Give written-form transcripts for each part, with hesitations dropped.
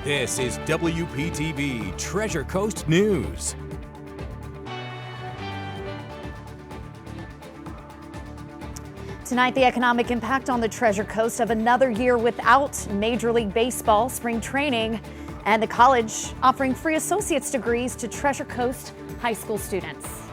This is WPTV Treasure Coast News. Tonight, the economic impact on the Treasure Coast of another year without Major League Baseball spring training, and the college offering free associate's degrees to Treasure Coast high school students.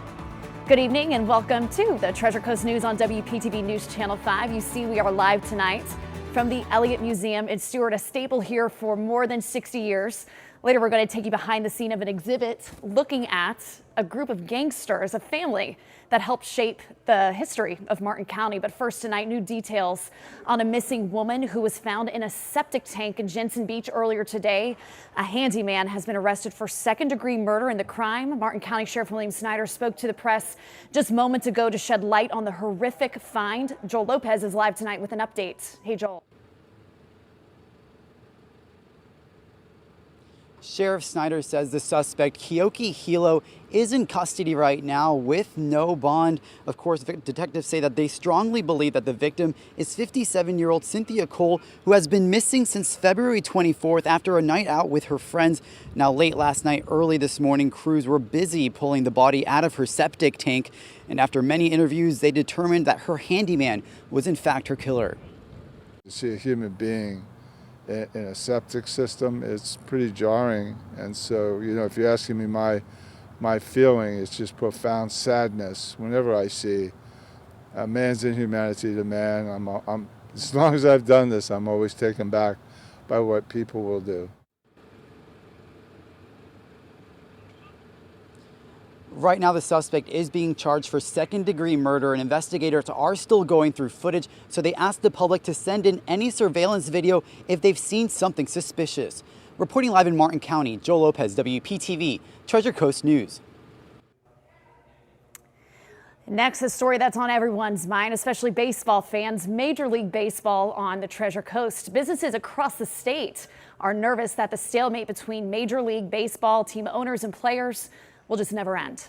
Good evening and welcome to the Treasure Coast News on WPTV News Channel 5. You see, we are live tonight from the Elliott Museum in Stewart, a staple here for more than 60 years. Later, we're going to take you behind the scene of an exhibit looking at a group of gangsters, a family that helped shape the history of Martin County. But first tonight, new details on a missing woman who was found in a septic tank in Jensen Beach earlier today. A handyman has been arrested for second-degree murder in the crime. Martin County Sheriff William Snyder spoke to the press just moments ago to shed light on the horrific find. Joel Lopez is live tonight with an update. Hey, Joel. Sheriff Snyder says the suspect, Kyoki Hilo, is in custody right now with no bond. Of course, detectives say that they strongly believe that the victim is 57-year-old Cynthia Cole, who has been missing since February 24th after a night out with her friends. Now, late last night, early this morning, crews were busy pulling the body out of her septic tank. And after many interviews, they determined that her handyman was in fact her killer. To see a human being in a septic system, it's pretty jarring. And so, you know, if you're asking me my feeling, it's just profound sadness whenever I see a man's inhumanity to man. I'm as long as I've done this, I'm always taken back by what people will do. Right now, the suspect is being charged for second-degree murder, and investigators are still going through footage, so they asked the public to send in any surveillance video if they've seen something suspicious. Reporting live in Martin County, Joel Lopez, WPTV, Treasure Coast News. Next, a story that's on everyone's mind, especially baseball fans. Major League Baseball on the Treasure Coast. Businesses across the state are nervous that the stalemate between Major League Baseball team owners and players will just never end.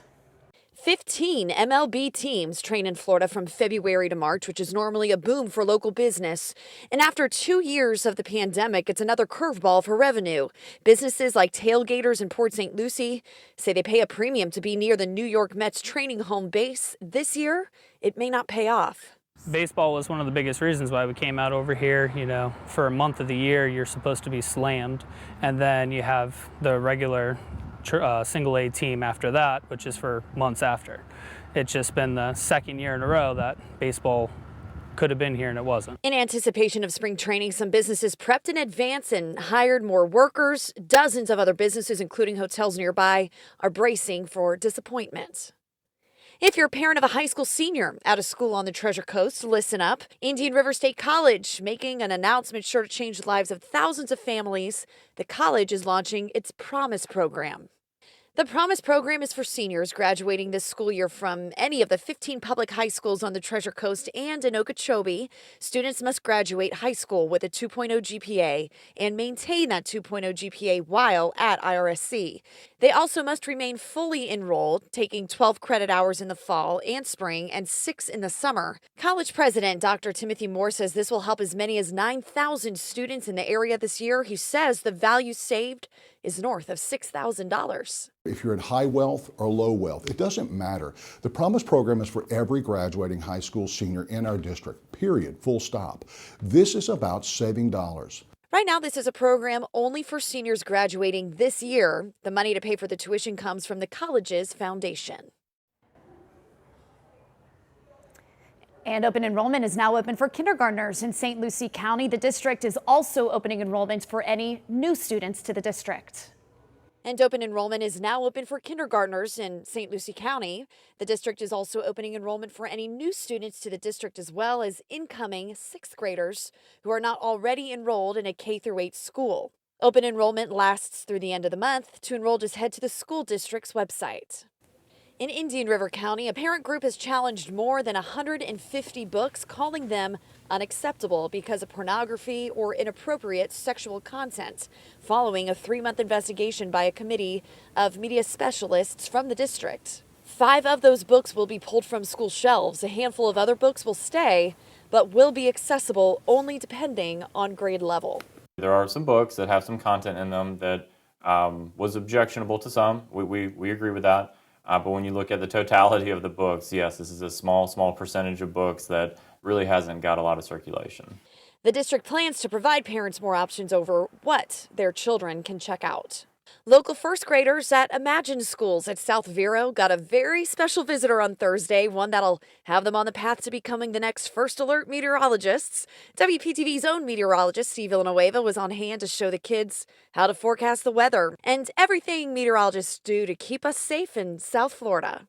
15 MLB teams train in Florida from February to March, which is normally a boom for local business. And after 2 years of the pandemic, it's another curveball for revenue. Businesses like Tailgaters in Port St. Lucie say they pay a premium to be near the New York Mets training home base. This year, it may not pay off. Baseball was one of the biggest reasons why we came out over here. You know, for a month of the year, you're supposed to be slammed. And then you have the regular single A team after that, which is for months after. It's just been the second year in a row that baseball could have been here and it wasn't. In anticipation of spring training, some businesses prepped in advance and hired more workers. Dozens of other businesses, including hotels nearby, are bracing for disappointment. If you're a parent of a high school senior out of school on the Treasure Coast, listen up. Indian River State College making an announcement sure to change the lives of thousands of families. The college is launching its Promise program. The Promise program is for seniors graduating this school year from any of the 15 public high schools on the Treasure Coast and in Okeechobee. Students must graduate high school with a 2.0 GPA and maintain that 2.0 GPA while at IRSC. They also must remain fully enrolled, taking 12 credit hours in the fall and spring and 6 in the summer. College President Dr. Timothy Moore says this will help as many as 9,000 students in the area this year. He says the value saved is north of $6,000. If you're in high wealth or low wealth, it doesn't matter. The Promise program is for every graduating high school senior in our district, period, full stop. This is about saving dollars. Right now, this is a program only for seniors graduating this year. The money to pay for the tuition comes from the college's foundation. And open enrollment is now open for kindergartners in St. Lucie County. The district is also opening enrollment for any new students to the district. And open enrollment is now open for kindergartners in St. Lucie County. The district is also opening enrollment for any new students to the district, as well as incoming 6th graders who are not already enrolled in a K-8 school. Open enrollment lasts through the end of the month. To enroll, just head to the school district's website. In Indian River County, a parent group has challenged more than 150 books, calling them unacceptable because of pornography or inappropriate sexual content, following a 3-month investigation by a committee of media specialists from the district. 5 of those books will be pulled from school shelves. A handful of other books will stay, but will be accessible only depending on grade level. There are some books that have some content in them that was objectionable to some. We agree with that. But when you look at the totality of the books, yes, this is a small percentage of books that really hasn't got a lot of circulation. The district plans to provide parents more options over what their children can check out. Local first graders at Imagine Schools at South Vero got a very special visitor on Thursday, one that'll have them on the path to becoming the next first alert meteorologists. WPTV's own meteorologist, Steve Villanueva, was on hand to show the kids how to forecast the weather and everything meteorologists do to keep us safe in South Florida.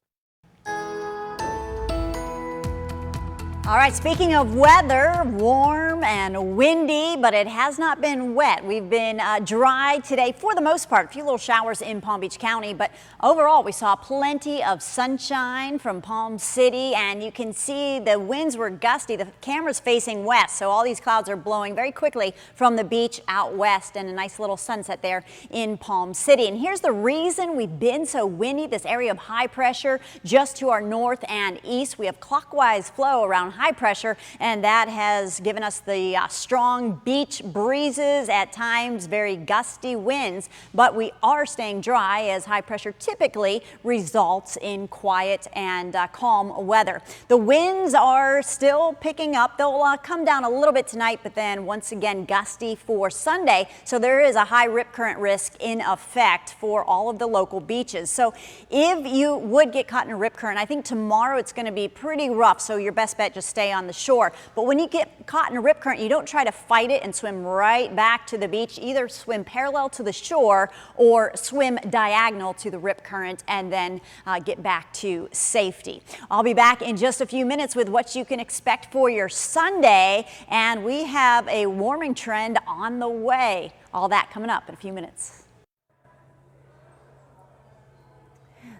All right, speaking of weather, warm and windy, but it has not been wet. We've been dry today for the most part. A few little showers in Palm Beach County, but overall we saw plenty of sunshine from Palm City, and you can see the winds were gusty. The camera's facing west, so all these clouds are blowing very quickly from the beach out west, and a nice little sunset there in Palm City. And here's the reason we've been so windy. This area of high pressure just to our north and east. We have clockwise flow around high pressure, and that has given us the strong beach breezes, at times very gusty winds, but we are staying dry as high pressure typically results in quiet and calm weather. The winds are still picking up. They'll come down a little bit tonight, but then once again gusty for Sunday, so there is a high rip current risk in effect for all of the local beaches. So if you would get caught in a rip current, I think tomorrow it's going to be pretty rough, so your best bet, just stay on the shore. But when you get caught in a rip current, you don't try to fight it and swim right back to the beach. Either swim parallel to the shore or swim diagonal to the rip current and then get back to safety. I'll be back in just a few minutes with what you can expect for your Sunday, and we have a warming trend on the way. All that coming up in a few minutes.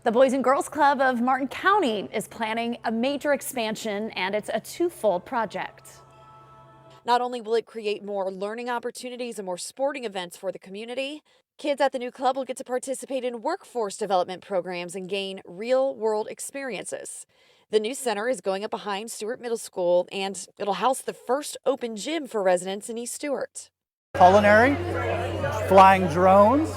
The Boys and Girls Club of Martin County is planning a major expansion, and it's a twofold project. Not only will it create more learning opportunities and more sporting events for the community, kids at the new club will get to participate in workforce development programs and gain real-world experiences. The new center is going up behind Stewart Middle School, and it'll house the first open gym for residents in East Stewart. Culinary, flying drones,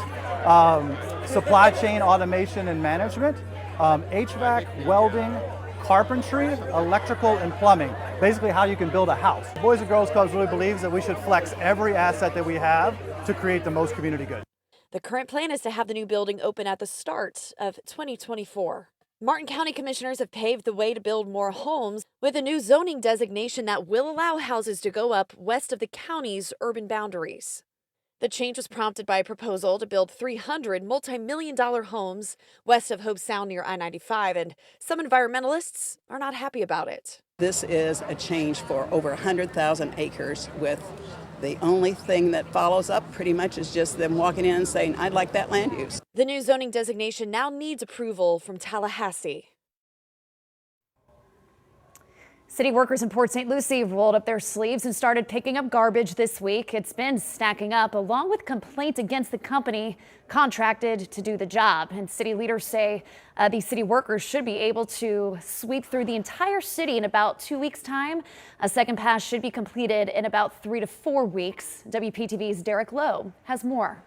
supply chain automation and management, HVAC, welding, carpentry, electrical, and plumbing. Basically how you can build a house. Boys and Girls Clubs really believes that we should flex every asset that we have to create the most community good. The current plan is to have the new building open at the start of 2024. Martin County commissioners have paved the way to build more homes with a new zoning designation that will allow houses to go up west of the county's urban boundaries. The change was prompted by a proposal to build 300 multi-million-dollar homes west of Hope Sound near I-95, and some environmentalists are not happy about it. This is a change for over 100,000 acres, with the only thing that follows up pretty much is just them walking in and saying, I'd like that land use. The new zoning designation now needs approval from Tallahassee. City workers in Port St. Lucie rolled up their sleeves and started picking up garbage this week. It's been stacking up, along with complaints against the company contracted to do the job. And city leaders say these city workers should be able to sweep through the entire city in about 2 weeks' time. A second pass should be completed in about 3 to 4 weeks. WPTV's Derek Lowe has more.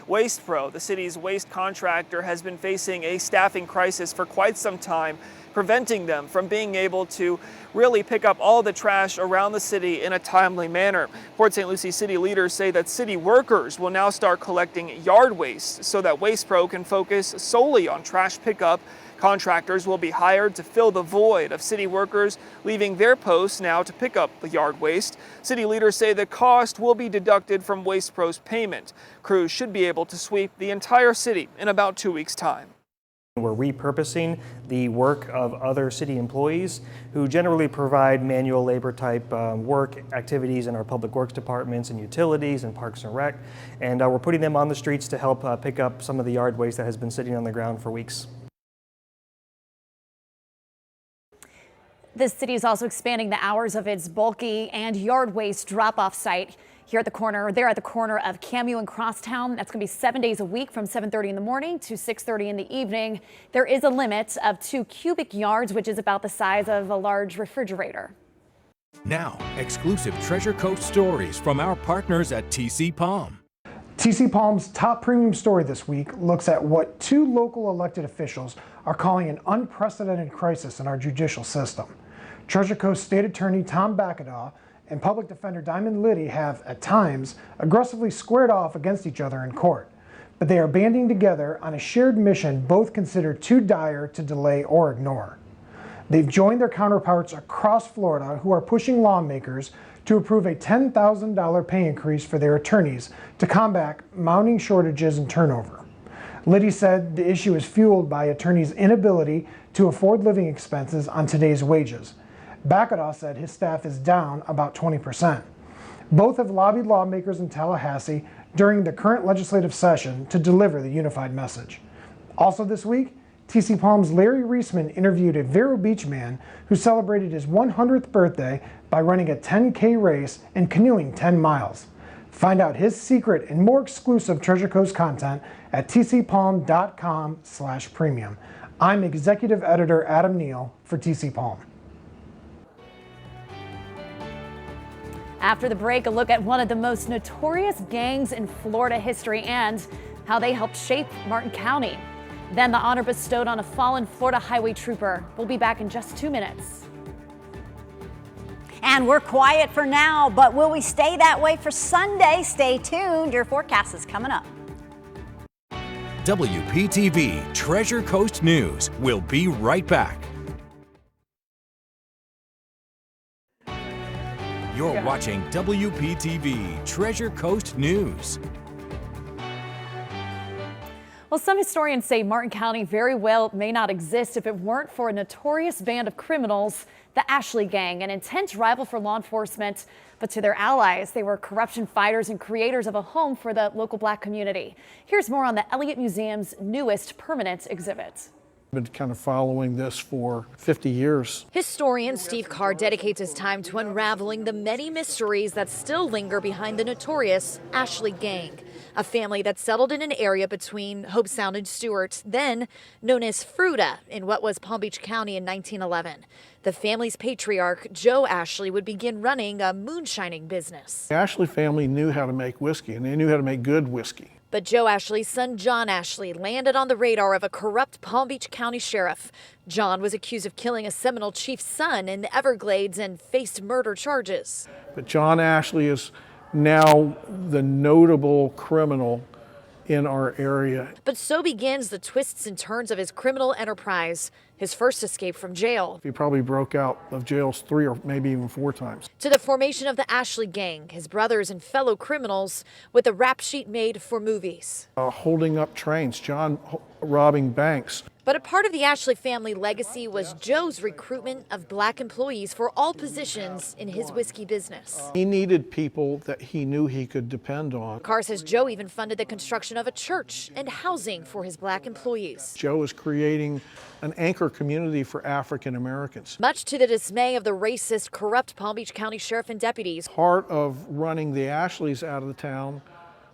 Waste Pro, the city's waste contractor, has been facing a staffing crisis for quite some time, preventing them from being able to really pick up all the trash around the city in a timely manner. Port St. Lucie city leaders say that city workers will now start collecting yard waste so that Waste Pro can focus solely on trash pickup. Contractors will be hired to fill the void of city workers leaving their posts now to pick up the yard waste. City leaders say the cost will be deducted from Waste Pro's payment. Crews should be able to sweep the entire city in about 2 weeks' time. We're repurposing the work of other city employees who generally provide manual labor type work activities in our public works departments and utilities and parks and rec. And we're putting them on the streets to help pick up some of the yard waste that has been sitting on the ground for weeks. The city is also expanding the hours of its bulky and yard waste drop-off site here at the corner. They're at the corner of Camu and Crosstown. That's going to be 7 days a week from 7:30 in the morning to 6:30 in the evening. There is a limit of 2 cubic yards, which is about the size of a large refrigerator. Now, exclusive Treasure Coast stories from our partners at TC Palm. TC Palm's top premium story this week looks at what 2 local elected officials are calling an unprecedented crisis in our judicial system. Treasure Coast State Attorney Tom Bakadaw and Public Defender Diamond Liddy have, at times, aggressively squared off against each other in court. But they are banding together on a shared mission both consider too dire to delay or ignore. They've joined their counterparts across Florida who are pushing lawmakers to approve a $10,000 pay increase for their attorneys to combat mounting shortages and turnover. Liddy said the issue is fueled by attorneys' inability to afford living expenses on today's wages. Bakadaw said his staff is down about 20%. Both have lobbied lawmakers in Tallahassee during the current legislative session to deliver the unified message. Also this week, TC Palm's Larry Reisman interviewed a Vero Beach man who celebrated his 100th birthday by running a 10K race and canoeing 10 miles. Find out his secret and more exclusive Treasure Coast content at tcpalm.com/premium. I'm Executive Editor Adam Neal for TC Palm. After the break, a look at one of the most notorious gangs in Florida history and how they helped shape Martin County. Then the honor bestowed on a fallen Florida highway trooper. We'll be back in just 2 minutes. And we're quiet for now, but will we stay that way for Sunday? Stay tuned. Your forecast is coming up. WPTV Treasure Coast News. We'll be right back. You're watching WPTV Treasure Coast News. Well, some historians say Martin County very well may not exist if it weren't for a notorious band of criminals, the Ashley Gang, an intense rival for law enforcement. But to their allies, they were corruption fighters and creators of a home for the local Black community. Here's more on the Elliott Museum's newest permanent exhibit. Been kind of following this for 50 years. Historian Steve Carr dedicates his time to unraveling the many mysteries that still linger behind the notorious Ashley Gang, a family that settled in an area between Hope Sound and Stewart, then known as Fruita in what was Palm Beach County in 1911. The family's patriarch, Joe Ashley, would begin running a moonshining business. The Ashley family knew how to make whiskey, and they knew how to make good whiskey. But Joe Ashley's son, John Ashley, landed on the radar of a corrupt Palm Beach County sheriff. John was accused of killing a Seminole chief's son in the Everglades and faced murder charges. But John Ashley is now the notable criminal in our area. But so begins the twists and turns of his criminal enterprise, his first escape from jail. He probably broke out of jail 3 or maybe even 4 times. To the formation of the Ashley Gang, his brothers and fellow criminals, with a rap sheet made for movies. Holding up trains, John robbing banks. But a part of the Ashley family legacy was Joe's recruitment of Black employees for all positions in his whiskey business. He needed people that he knew he could depend on. Carr says Joe even funded the construction of a church and housing for his Black employees. Joe is creating an anchor community for African Americans. Much to the dismay of the racist, corrupt Palm Beach County sheriff and deputies. Part of running the Ashleys out of the town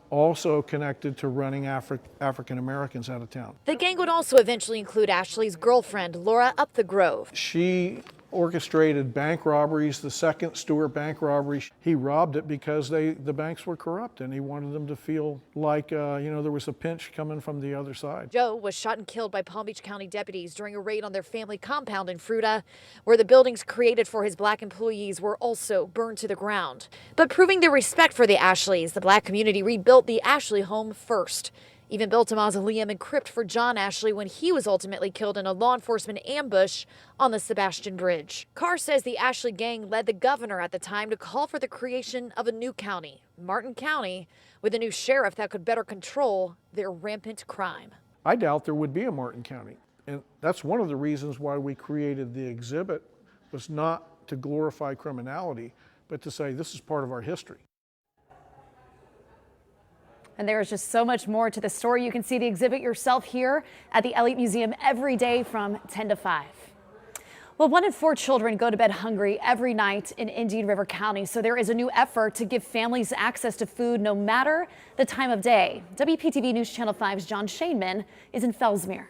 also connected to running African Americans out of town. The gang would also eventually include Ashley's girlfriend, Laura Up the Grove. She orchestrated bank robberies, the second Stewart bank robbery. He robbed it because the banks were corrupt, and he wanted them to feel like there was a pinch coming from the other side. Joe was shot and killed by Palm Beach County deputies during a raid on their family compound in Fruita, where the buildings created for his Black employees were also burned to the ground. But proving their respect for the Ashleys, the Black community rebuilt the Ashley home first. Even built a mausoleum and crypt for John Ashley when he was ultimately killed in a law enforcement ambush on the Sebastian Bridge. Carr says the Ashley Gang led the governor at the time to call for the creation of a new county, Martin County, with a new sheriff that could better control their rampant crime. I doubt there would be a Martin County, and that's one of the reasons why we created the exhibit, was not to glorify criminality, but to say this is part of our history. And there is just so much more to the story. You can see the exhibit yourself here at the Elliott Museum every day from 10 to 5. Well, 1 in 4 children go to bed hungry every night in Indian River County. So there is a new effort to give families access to food no matter the time of day. WPTV News Channel 5's John Shainman is in Fellsmere.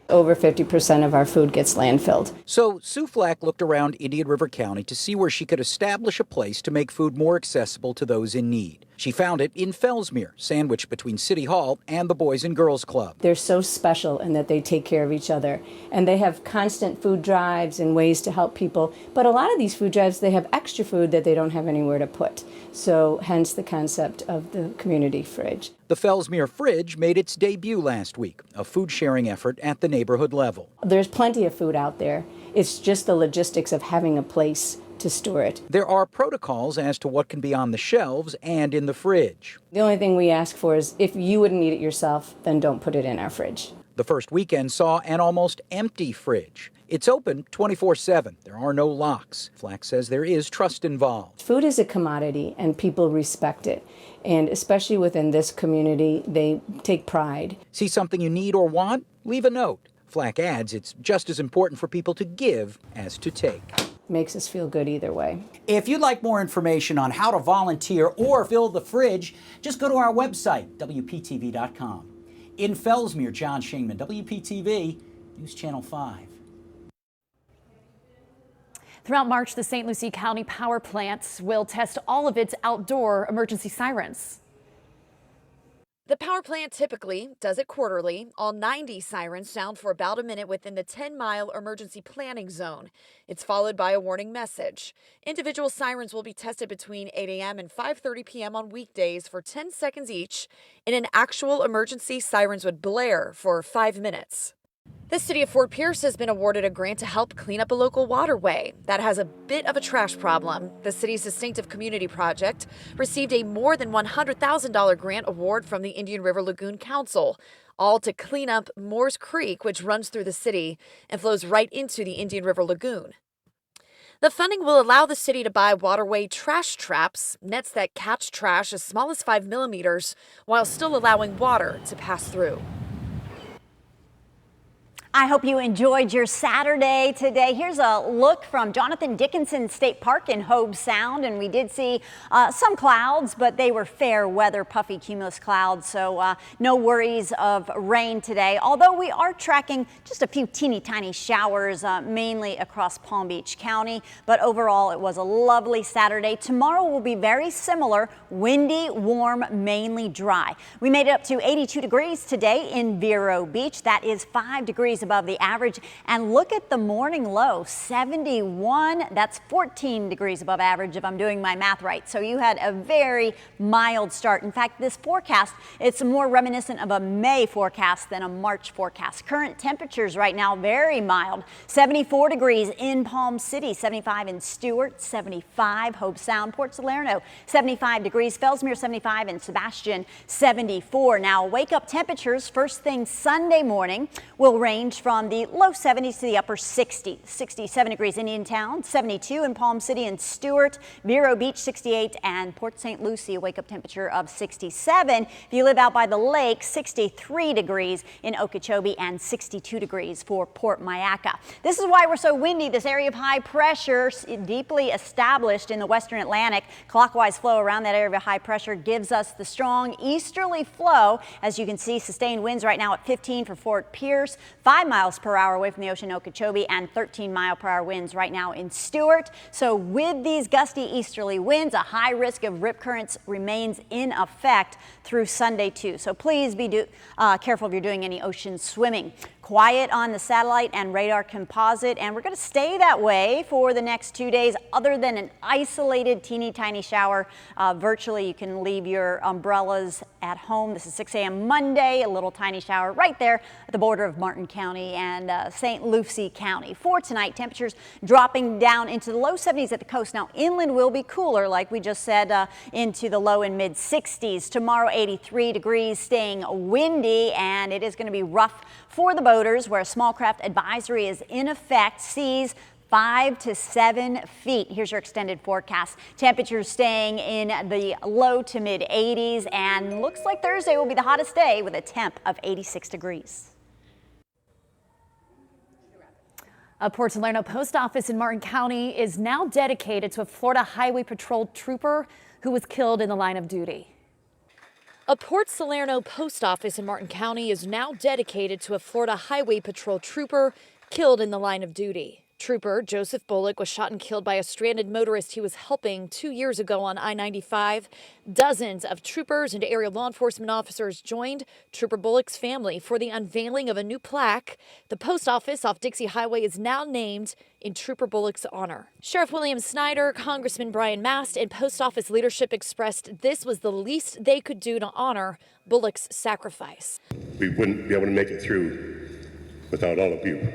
Over 50% of our food gets landfilled. So Sue Flack looked around Indian River County to see where she could establish a place to make food more accessible to those in need. She found it in Fellsmere, sandwiched between City Hall and the Boys and Girls Club. They're so special in that they take care of each other, and they have constant food drives and ways to help people. But a lot of these food drives, they have extra food that they don't have anywhere to put. So hence the concept of the community fridge. The Fellsmere Fridge made its debut last week, a food sharing effort at the neighborhood level. There's plenty of food out there. It's just the logistics of having a place to store it. There are protocols as to what can be on the shelves and in the fridge. The only thing we ask for is if you wouldn't eat it yourself, then don't put it in our fridge. The first weekend saw an almost empty fridge. It's open 24/7. There are no locks. Flack says there is trust involved. Food is a commodity and people respect it. And especially within this community, they take pride. See something you need or want? Leave a note. Flack adds it's just as important for people to give as to take. Makes us feel good either way. If you'd like more information on how to volunteer or fill the fridge, just go to our website, WPTV.com. In Fellsmere, John Shingman, WPTV, News Channel 5. Throughout March, the St. Lucie County Power Plants will test all of its outdoor emergency sirens. The power plant typically does it quarterly. All 90 sirens sound for about a minute within the 10-mile emergency planning zone. It's followed by a warning message. Individual sirens will be tested between 8 a.m. and 5:30 p.m. on weekdays for 10 seconds each. In an actual emergency, sirens would blare for 5 minutes. The city of Fort Pierce has been awarded a grant to help clean up a local waterway that has a bit of a trash problem. The city's Distinctive Community Project received a more than $100,000 grant award from the Indian River Lagoon Council, all to clean up Moores Creek, which runs through the city and flows right into the Indian River Lagoon. The funding will allow the city to buy waterway trash traps, nets that catch trash as small as 5 millimeters, while still allowing water to pass through. I hope you enjoyed your Saturday today. Here's a look from Jonathan Dickinson State Park in Hobe Sound, and we did see some clouds, but they were fair weather, puffy cumulus clouds, so no worries of rain today, although we are tracking just a few teeny tiny showers mainly across Palm Beach County, but overall it was a lovely Saturday. Tomorrow will be very similar, windy, warm, mainly dry. We made it up to 82 degrees today in Vero Beach. That is 5 degrees above the average, and look at the morning low, 71. That's 14 degrees above average if I'm doing my math right. So you had a very mild start. In fact, this forecast, it's more reminiscent of a May forecast than a March forecast. Current temperatures right now very mild, 74 degrees in Palm City, 75 in Stewart, 75 Hobe Sound, Port Salerno, 75 degrees, Fellsmere 75, and Sebastian 74. Now wake up temperatures first thing Sunday morning will range from the low 70s to the upper 60s. 67 degrees Indiantown, 72 in Palm City and Stewart, Vero Beach 68, and Port St. Lucie a wake up temperature of 67. If you live out by the lake, 63 degrees in Okeechobee and 62 degrees for Port Mayaca. This is why we're so windy. This area of high pressure deeply established in the western Atlantic. Clockwise flow around that area of high pressure gives us the strong easterly flow. As you can see, sustained winds right now at 15 for Fort Pierce, 5 miles per hour away from the ocean, Okeechobee, and 13-mile-per-hour winds right now in Stewart. So with these gusty easterly winds, a high risk of rip currents remains in effect through Sunday too. So please be careful if you're doing any ocean swimming. Quiet on the satellite and radar composite, and we're going to stay that way for the next 2 days other than an isolated teeny tiny shower. Virtually you can leave your umbrellas at home. This is 6 a.m. Monday, a little tiny shower right there at the border of Martin County and St. Lucie County. For tonight, temperatures dropping down into the low 70s at the coast. Now inland will be cooler, like we just said, into the low and mid 60s. Tomorrow 83 degrees, staying windy, and it is going to be rough for the boaters, where a small craft advisory is in effect. Seas 5 to 7 feet. Here's your extended forecast. Temperatures staying in the low to mid 80s, and looks like Thursday will be the hottest day with a temp of 86 degrees. A Port Salerno post office in Martin County is now dedicated to a Florida Highway Patrol trooper who was killed in the line of duty. A Port Salerno post office in Martin County is now dedicated to a Florida Highway Patrol trooper killed in the line of duty. Trooper Joseph Bullock was shot and killed by a stranded motorist he was helping 2 years ago on I-95. Dozens of troopers and area law enforcement officers joined Trooper Bullock's family for the unveiling of a new plaque. The post office off Dixie Highway is now named in Trooper Bullock's honor. Sheriff William Snyder, Congressman Brian Mast, and post office leadership expressed this was the least they could do to honor Bullock's sacrifice. We wouldn't be able to make it through without all of you.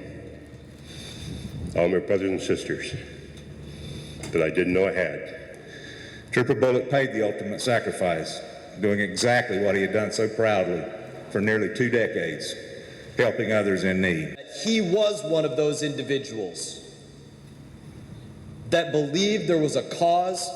All my brothers and sisters that I didn't know I had. Trooper Bullock paid the ultimate sacrifice, doing exactly what he had done so proudly for nearly 2 decades, helping others in need. He was one of those individuals that believed there was a cause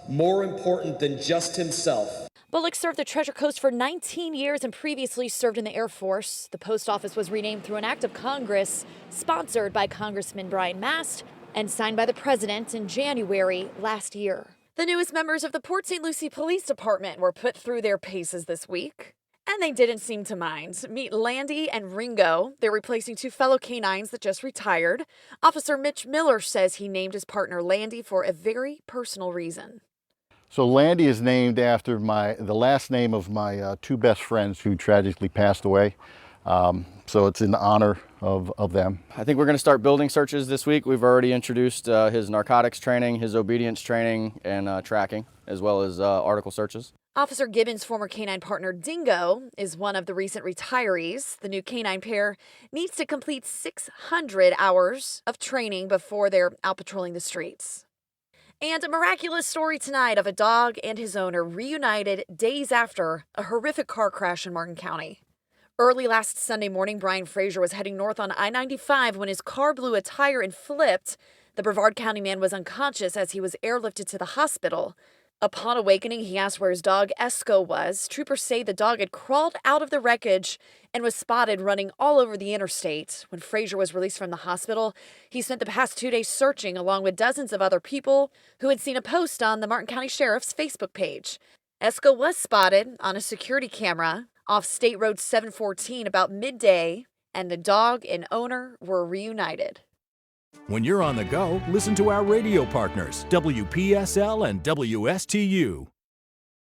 more important than just himself. Bullock served the Treasure Coast for 19 years and previously served in the Air Force. The post office was renamed through an act of Congress sponsored by Congressman Brian Mast and signed by the president in January last year. The newest members of the Port St. Lucie Police Department were put through their paces this week, and they didn't seem to mind. Meet Landy and Ringo. They're replacing 2 fellow canines that just retired. Officer Mitch Miller says he named his partner Landy for a very personal reason. So Landy is named after the last name of my 2 best friends who tragically passed away. So it's in honor of them. I think we're going to start building searches this week. We've already introduced his narcotics training, his obedience training, and tracking, as well as article searches. Officer Gibbons' former canine partner Dingo is one of the recent retirees. The new canine pair needs to complete 600 hours of training before they're out patrolling the streets. And a miraculous story tonight of a dog and his owner reunited days after a horrific car crash in Martin County. Early last Sunday morning, Brian Frazier was heading north on I-95 when his car blew a tire and flipped. The Brevard County man was unconscious as he was airlifted to the hospital. Upon awakening, he asked where his dog Esco was. Troopers say the dog had crawled out of the wreckage and was spotted running all over the interstate. When Frazier was released from the hospital, he spent the past 2 days searching along with dozens of other people who had seen a post on the Martin County Sheriff's Facebook page. Esco was spotted on a security camera off State Road 714 about midday, and the dog and owner were reunited. When you're on the go, listen to our radio partners, WPSL and WSTU.